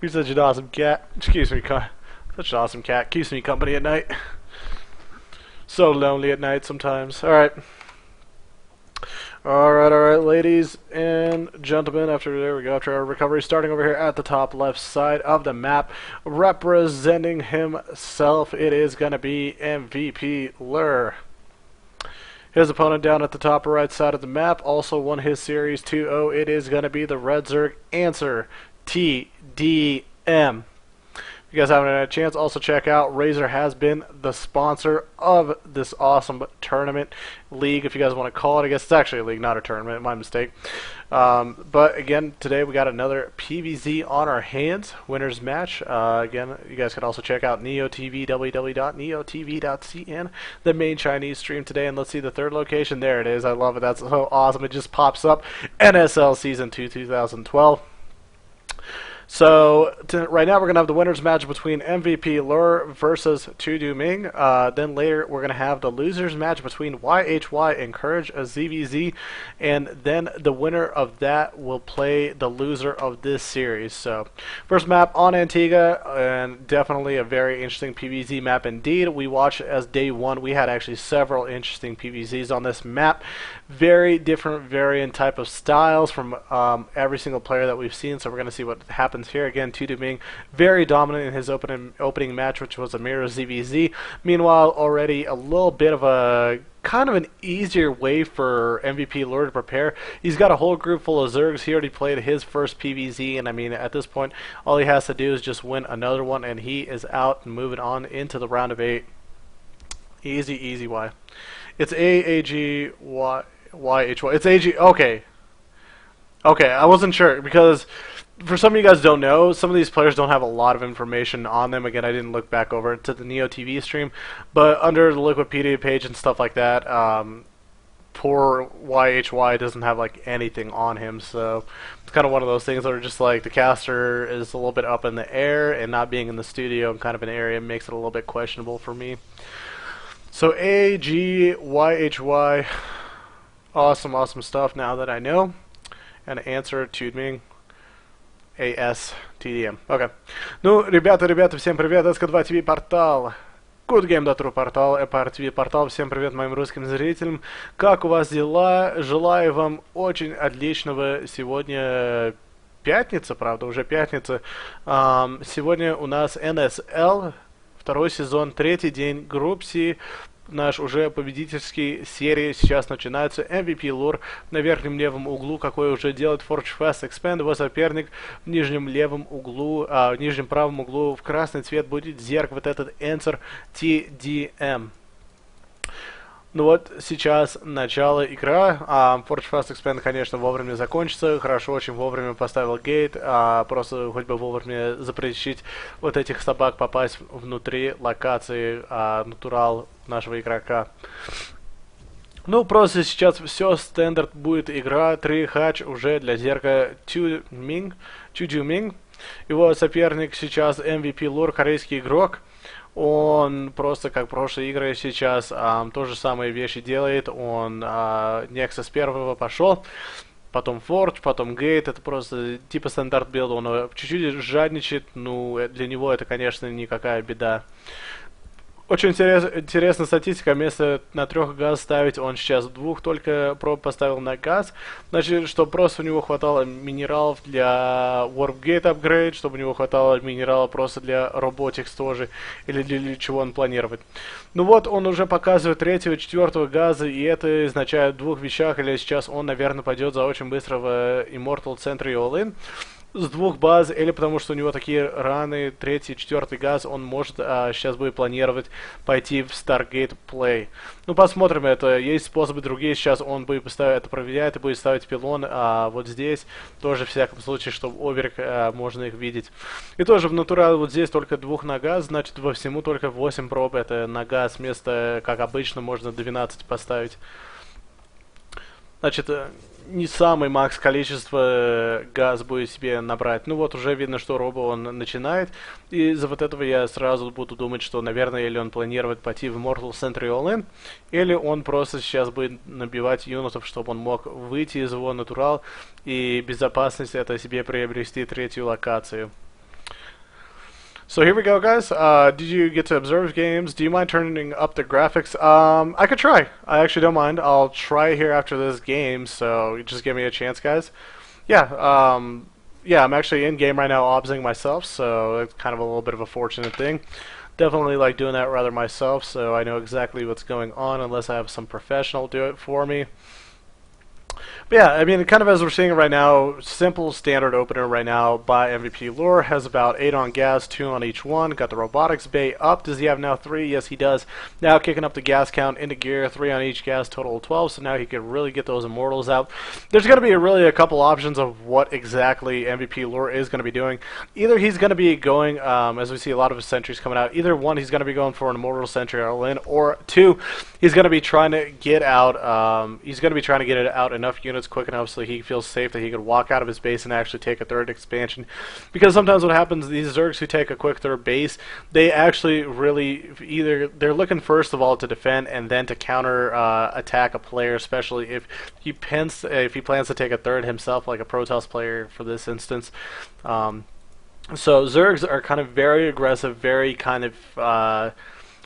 You're such an awesome cat. Excuse me, such an awesome cat. Keeps me company at night. So lonely at night sometimes. Alright. Alright, ladies and gentlemen. There we go. After our recovery, starting over here at the top left side of the map, representing himself, it is going to be MVPLure. His opponent down at the top right side of the map also won his series 2-0. It is going to be the Red Zerg Answer, TooDming. If you guys haven't had a chance, also check out Razer has been the sponsor of this awesome tournament league, if you guys want to call it. I guess it's actually a league, not a tournament. My mistake. But again, today we got another PvZ on our hands. Winners match. Again, you guys can also check out NeoTV, www.neotv.cn, the main Chinese stream today. And let's see the third location. There it is. I love it. That's so awesome. It just pops up. NSL Season 2 2012. So right now we're going to have the winners match between MVPLure versus TooDming. Then later we're going to have the losers match between YHY and Courage ZVZ. And then the winner of that will play the loser of this series. So first map on Antigua, and definitely a very interesting PvZ map indeed. We watched as day one. We had actually several interesting PvZs on this map. Very different variant type of styles from every single player that we've seen. So we're going to see what happens here. Again, TooDming very dominant in his opening match, which was a mirror ZVZ. Meanwhile, already a little bit of a kind of an easier way for MVPLure to prepare. He's got a whole group full of Zergs. He already played his first PvZ, and I mean, at this point, all he has to do is just win another one, and he is out and moving on into the round of 8. Easy, easy Y. It's AAGYHY. It's AG. Okay. Okay, I wasn't sure because for some of you guys don't know, some of these players don't have a lot of information on them. Again, I didn't look back over to the Neo TV stream, but under the Wikipedia page and stuff like that, poor YHY doesn't have like anything on him, so it's kind of one of those things that are just like the caster is a little bit up in the air, and not being in the studio and kind of an area makes it a little bit questionable for me. So AGYHY, awesome stuff now that I know. And answer TooDming. ASTDM. Okay. Ну, ребята, всем привет. СК2 TV портал. Good Game True портал, Empire TV портал. Всем привет моим русским зрителям. Как у вас дела? Желаю вам очень отличного сегодня пятница, правда, уже пятница. Сегодня у нас NSL, второй сезон, третий день, групп C. Наш уже победительский серии сейчас начинается. MVPLure на верхнем левом углу, какой уже делает Forge Fast Expand. Его соперник в нижнем левом углу, в нижнем правом углу в красный цвет будет Зерк, вот этот Answer TooDming. Ну вот, сейчас начало игра. Forge Fast Expand, конечно, вовремя закончится. Хорошо, очень вовремя поставил гейт. Просто хоть бы вовремя запретить вот этих собак попасть внутри локации натурал нашего игрока. Ну, просто сейчас все, стандарт будет игра. 3 хач уже для Зерка TooDming. Его соперник сейчас MVPLure, корейский игрок. Он просто, как прошлые игры, сейчас то же самые вещи делает. Он Nexus первого пошел, потом Forge, потом Gate. Это просто типа стандарт билда. Он чуть-чуть жадничает. Ну, для него это, конечно, никакая беда. Очень интересная статистика. Вместо на 3 газ ставить, он сейчас 2 только проб поставил на газ. Значит, чтобы просто у него хватало минералов для Warp Gate Upgrade, чтобы у него хватало минералов просто для Robotics тоже, или для чего он планирует. Ну вот, он уже показывает 3-го, 4-го газа, и это означает в 2 вещах. Или сейчас он, наверное, пойдет за очень быстро в Immortal Center и All-In с 2 баз, или потому что у него такие раны, 3-й, 4-й газ, он может сейчас будет планировать пойти в Stargate Play. Ну, посмотрим это. Есть способы другие. Сейчас он будет поставить, это проверяет и будет ставить пилон вот здесь. Тоже, в всяком случае, чтобы оверик можно их видеть. И тоже в натурале вот здесь только 2 на газ, значит, во всему только 8 проб. Это на газ вместо, как обычно, можно 12 поставить. Значит, не самый макс количество газ будет себе набрать. Ну вот уже видно, что робо он начинает. И из-за вот этого я сразу буду думать, что, наверное, или он планирует пойти в Immortal Center и All-In, или он просто сейчас будет набивать юнитов, чтобы он мог выйти из его натурал и безопасность это себе приобрести 3-ю локацию. So here we go, guys. Did you get to observe games? Do you mind turning up the graphics? I could try. I actually don't mind. I'll try here after this game, so just give me a chance, guys. Yeah, yeah, I'm actually in game right now obsing myself, so it's kind of a little bit of a fortunate thing. Definitely like doing that rather myself, so I know exactly what's going on unless I have some professional do it for me. But yeah, I mean, kind of as we're seeing right now, simple standard opener right now by MVPLure has about 8 on gas, 2 on each one. Got the robotics bay up. Does he have now 3? Yes, he does. Now kicking up the gas count into gear, 3 on each gas, total of 12. So now he can really get those immortals out. There's going to be really a couple options of what exactly MVPLure is going to be doing. Either he's going to be going, as we see a lot of his sentries coming out, either one, he's going to be going for an immortal sentry all in, or 2, he's going to be trying to get out, enough units quick enough so he feels safe that he could walk out of his base and actually take a third expansion. Because sometimes what happens, these Zergs who take a quick third base, they actually really either they're looking first of all to defend and then to counter attack a player, especially if he plans to take a third himself, like a Protoss player for this instance. So Zergs are kind of very aggressive, very kind of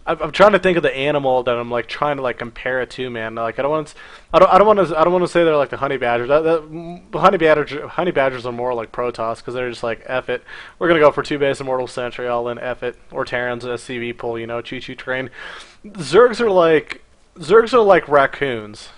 I'm trying to think of the animal that I'm like trying to like compare it to, man. Like I don't want to say they're like the honey badgers. Honey badgers are more like Protoss because they're just like F it. We're gonna go for 2 base immortal sentry all in, F it, or Terran's SCV pull, you know, choo choo train. Zergs are like raccoons.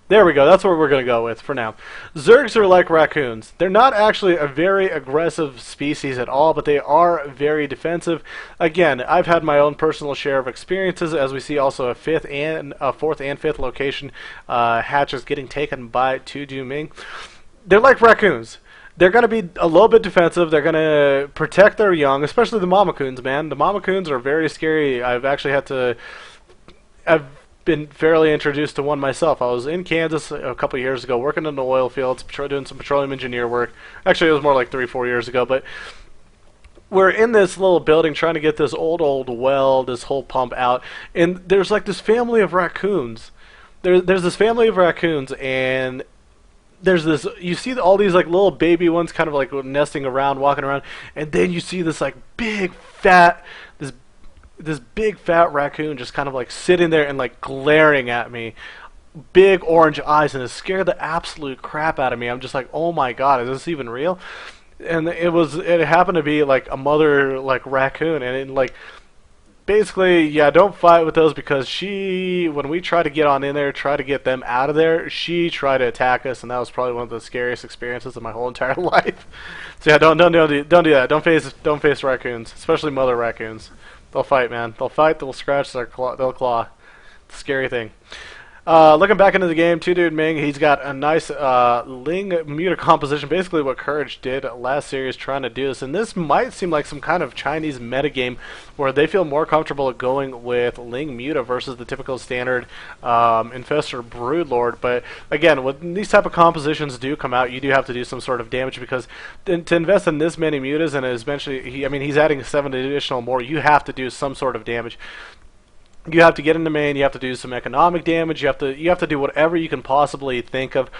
There we go. That's what we're going to go with for now. Zergs are like raccoons. They're not actually a very aggressive species at all, but they are very defensive. Again, I've had my own personal share of experiences, as we see also a 4th and 5th location hatches getting taken by TooDming. They're like raccoons. They're going to be a little bit defensive. They're going to protect their young, especially the mamacoons, man. The mamacoons are very scary. I've been fairly introduced to one myself. I was in Kansas a couple years ago working in the oil fields, doing some petroleum engineer work. Actually, it was more like 3-4 years ago, but we're in this little building trying to get this old well, this whole pump out, and there's like this family of raccoons. There's this family of raccoons, and there's this, you see all these like little baby ones kind of like nesting around, walking around, and then you see this like big fat, this big fat raccoon just kind of like sitting there and like glaring at me, big orange eyes, and it scared the absolute crap out of me. I'm just like, oh my god, is this even real? And it happened to be like a mother like raccoon, and it like basically, yeah, don't fight with those, because when we try to get on in there, try to get them out of there, she tried to attack us, and that was probably one of the scariest experiences of my whole entire life. So yeah, don't do that. Don't face raccoons, especially mother raccoons. They'll fight, man. They'll fight, they'll scratch, they'll claw. It's a scary thing. Looking back into the game, TooDming, he's got a nice Ling Muta composition, basically what Courage did last series trying to do this. And this might seem like some kind of Chinese metagame where they feel more comfortable going with Ling Muta versus the typical standard Infestor Broodlord. But again, when these type of compositions do come out, you do have to do some sort of damage, because to invest in this many Mutas, and eventually, he's adding 7 additional more, you have to do some sort of damage. You have to get in the main, you have to do some economic damage, you have to do whatever you can possibly think of,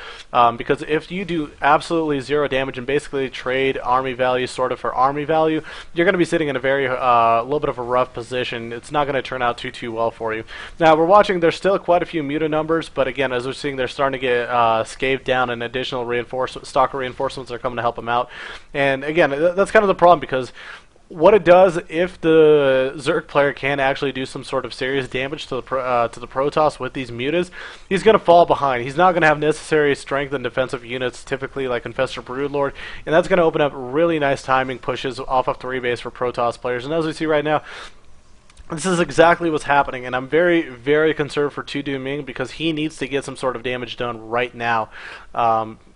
because if you do absolutely 0 damage and basically trade army value sort of for army value, you're going to be sitting in a very little bit of a rough position. It's not going to turn out too well for you. Now we're watching, there's still quite a few Muta numbers, but again, as we're seeing, they're starting to get scathed down, and additional stalker reinforcements are coming to help them out. And again, that's kind of the problem, because what it does, if the Zerg player can actually do some sort of serious damage to the Protoss with these Mutas, he's going to fall behind. He's not going to have necessary strength and defensive units, typically like Infestor Broodlord, and that's going to open up really nice timing pushes off of 3 base for Protoss players. And as we see right now, this is exactly what's happening, and I'm very, very concerned for TooDming, because he needs to get some sort of damage done right now.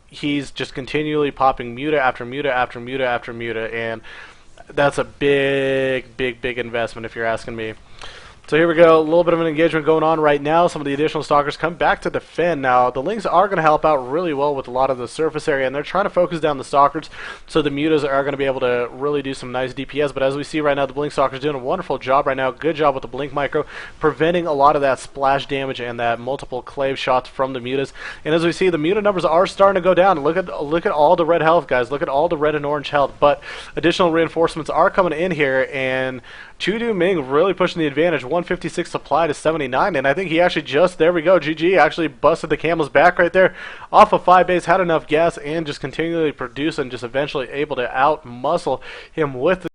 He's just continually popping Muta after Muta after Muta after Muta, and that's a big investment if you're asking me. So here we go, a little bit of an engagement going on right now. Some of the additional stalkers come back to defend. Now, the Lynx are going to help out really well with a lot of the surface area, and they're trying to focus down the stalkers, so the mutas are going to be able to really do some nice DPS. But as we see right now, the blink stalkers doing a wonderful job right now. Good job with the blink micro, preventing a lot of that splash damage and that multiple clave shots from the mutas. And as we see, the muta numbers are starting to go down. Look at all the red health, guys. Look at all the red and orange health. But additional reinforcements are coming in here, and TooDming really pushing the advantage. 156 supply to 79, and I think he actually just, there we go, GG, actually busted the camel's back right there off of 5 base, had enough gas, and just continually produce and just eventually able to out muscle him with